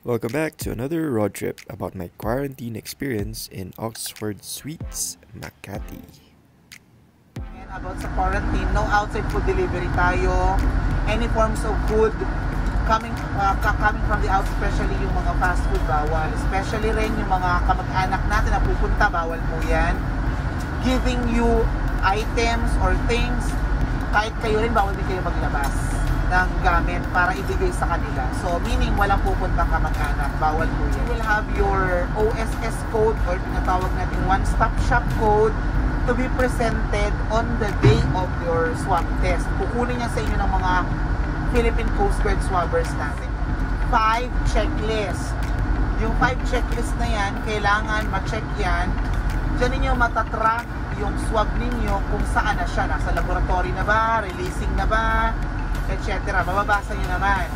Welcome back to another road trip about my quarantine experience in Oxford Suites, Makati. And about sa quarantine, no outside food delivery tayo. Any forms of food coming from the out, especially yung mga fast food, bawal. Especially rin yung mga kamag-anak natin na pupunta, bawal po yan. Giving you items or things, kahit kayo rin, bawal din kayo maglabas ng gamit para ibigay sa kanila. So, meaning walang pupuntang kamag-anak, bawal po yan. You will have your OSS code or tinatawag natin one-stop shop code to be presented on the day of your swab test. Kukunin niya sa inyo ng mga Philippine Coast Guard swabbers natin. 5 checklist. Yung 5 checklist na yan, kailangan ma-check yan. Diyan ninyo matatrack yung swab ninyo kung saan na siya. Nasa laboratory na ba, releasing na ba, etc. Mababasa nyo naman.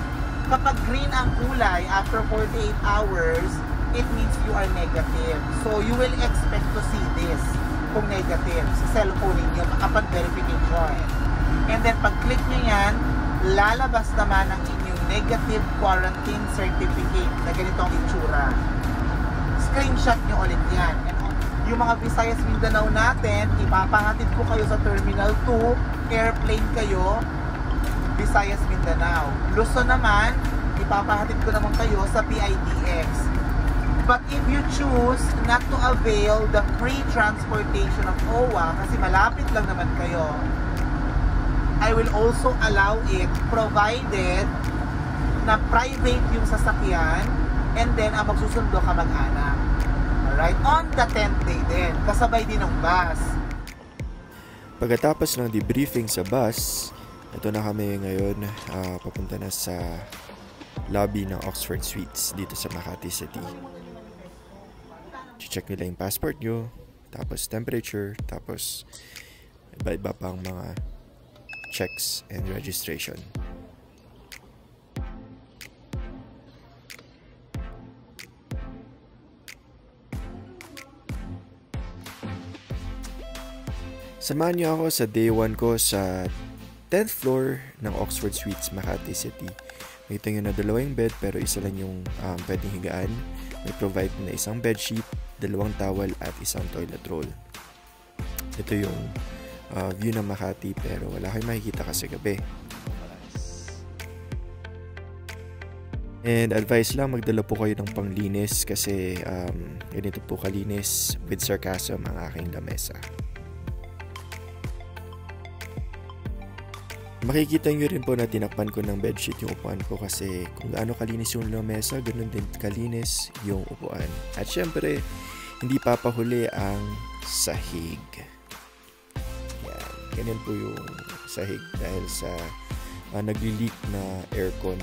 Kapag green ang kulay, after 48 hours, it means you are negative. So, you will expect to see this kung negative sa cellphone ninyo upon verification. And then, pag click nyo yan, lalabas naman ang inyong negative quarantine certificate na ganitong itsura. Screenshot nyo ulit yan. And yung mga Visayas Mindanao natin, ipapahatid ko kayo sa Terminal 2, airplane kayo, Visayas Mindanao. Luzon naman, ipapahatid ko naman kayo sa PIDX. But if you choose not to avail the free transportation of OWWA, kasi malapit lang naman kayo, I will also allow it provided na private yung sasakyan and then ang magsusundo ka mag-anak. Alright? On the 10th day din. Kasabay din ng bus. Pagkatapos ng debriefing sa bus, ito na kami ngayon, papunta na sa lobby ng Oxford Suites dito sa Makati City. Check nila yung passport nyo, tapos temperature, tapos iba-iba pang mga checks and registration. Samahan niyo ako sa day 1 ko sa 10th floor ng Oxford Suites, Makati City. Makita nyo na 2 bed pero isa lang yung pwedeng higaan. May provide na isang bedsheet, 2 towel at isang toilet roll. Ito yung view ng Makati pero wala kayong makikita kasi gabi. And advice lang, magdala po kayo ng panglinis kasi ganito po kalinis with sarcasm ang aking lamesa. Makikita nyo rin po na tinakpan ko ng bedsheet yung upuan ko kasi kung gaano kalinis yung lamesa, ganun din kalinis yung upuan. At syempre, hindi papahuli ang sahig. Yan, ganyan po yung sahig dahil sa nagli-leak na aircon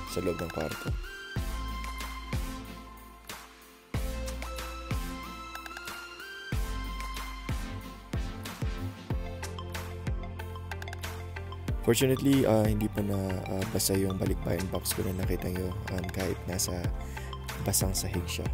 sa loob ng kwarto. Fortunately, hindi pa na basa yung balikbayan box ko na nakita nyo kahit nasa basang sahig siya.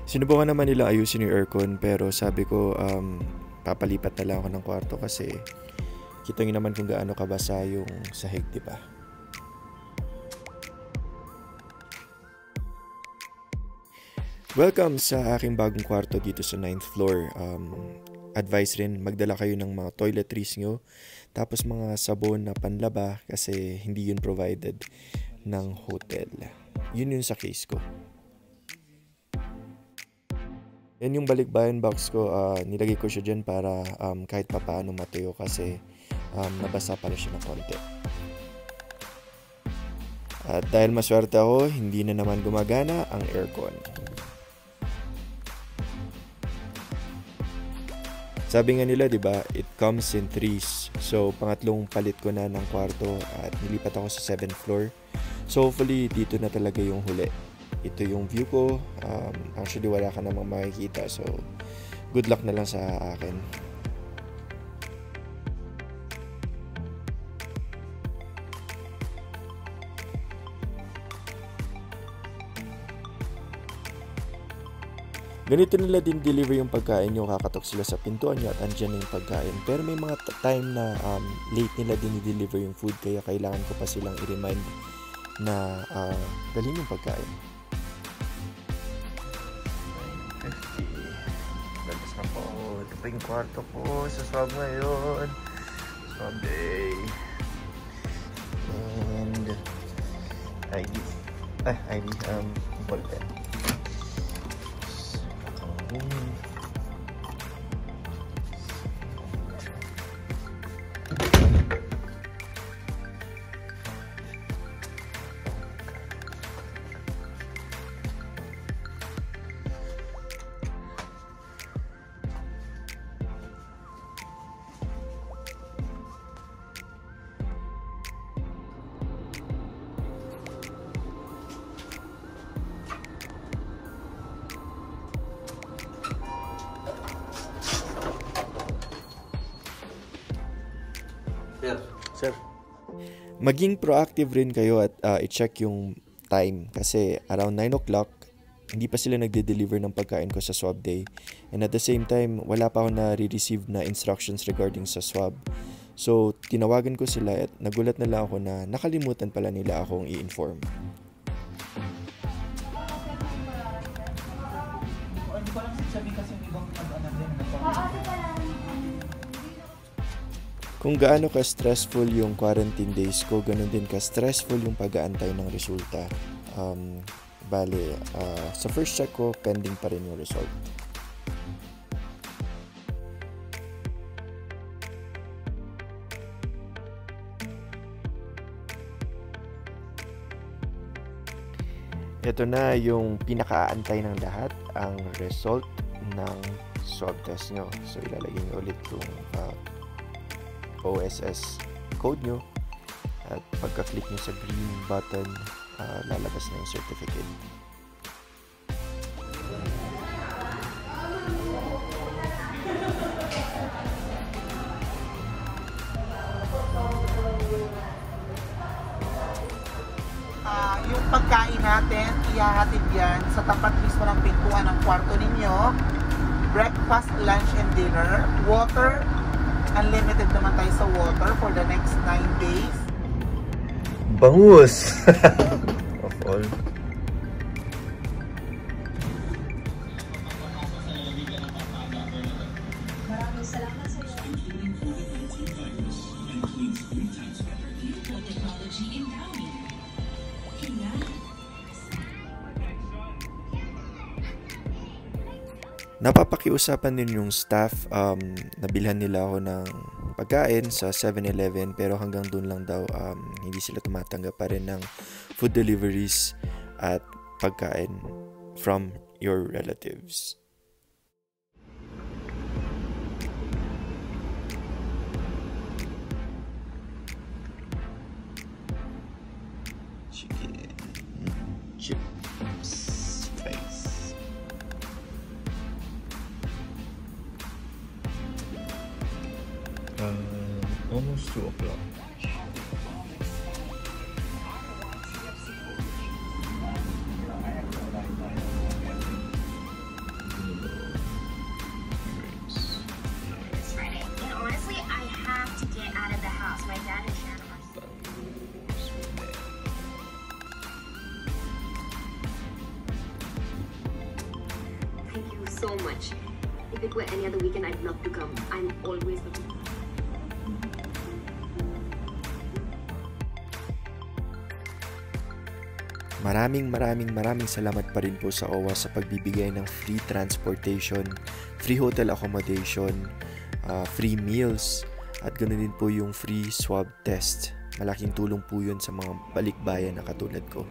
Sinubukan naman nila ayusin yung aircon pero sabi ko papalipat na lang ako ng kwarto kasi kita nyo naman kung gaano kabasa yung sahig, diba? Welcome sa aking bagong kwarto dito sa 9th floor. Advice rin, magdala kayo ng mga toiletries nyo. Tapos mga sabon na panlaba kasi hindi yun provided ng hotel. Yun sa case ko. Yan yung balikbayan box ko. Nilagay ko siya dyan para kahit papaano matayo kasi nabasa pala siya ng konti. At dahil maswerte ako, hindi na naman gumagana ang aircon. Sabi nga nila, diba, it comes in threes. So, pangatlong palit ko na ng kwarto at nilipat ako sa 7th floor. So, hopefully, dito na talaga yung huli. Ito yung view ko. Actually, wala ka namang makikita. So, good luck na lang sa akin. Ganito nila din deliver yung pagkain nyo, kakatok sila sa pintuan nyo at andyan na yung pagkain. Pero may mga time na late nila din i-deliver yung food, kaya kailangan ko pa silang i-remind na dalhin yung pagkain. 9:50. Labas na po. Ito pa yung kwarto ko sa Swab ngayon. Swab day. And ID ballpen. Sir. Maging proactive rin kayo at i-check yung time kasi around 9 o'clock hindi pa sila nagde-deliver ng pagkain ko sa swab day, and at the same time wala pa ako na-receive na instructions regarding sa swab. So tinawagan ko sila at nagulat na lang ako na nakalimutan pala nila akong i-inform. Kung gaano ka-stressful yung quarantine days ko, ganun din ka-stressful yung pag-aantay ng resulta. Sa first check ko, pending pa rin yung result. Ito na yung pinaka-aantay ng lahat, ang result ng swab test nyo. So ilalagay nyo ulit yung OSS code nyo at pagka-click nyo sa green button, lalabas na yung certificate. Yung pagkain natin, ihahatid yan sa tapat mismo ng pintuan ng kwarto ninyo. Breakfast, lunch, and dinner. Water, unlimited naman tayo sa water for the next 9 days. Bangus! Of all. Maraming salamat sa iyo. Napapakiusapan din yung staff, nabilhan nila ako ng pagkain sa 7-Eleven pero hanggang dun lang daw, hindi sila tumatanggap pa rin ng food deliveries at pagkain from your relatives. Chicken, chips, rice. Almost 2 o'clock. It's Friday. And honestly, I have to get out of the house. My dad and Shannon are Thank you so much. If it were any other weekend, I'd love to come. I'm always looking. Maraming salamat pa rin po sa OWWA sa pagbibigay ng free transportation, free hotel accommodation, free meals, at ganoon din po yung free swab test. Malaking tulong po yun sa mga balikbayan na katulad ko.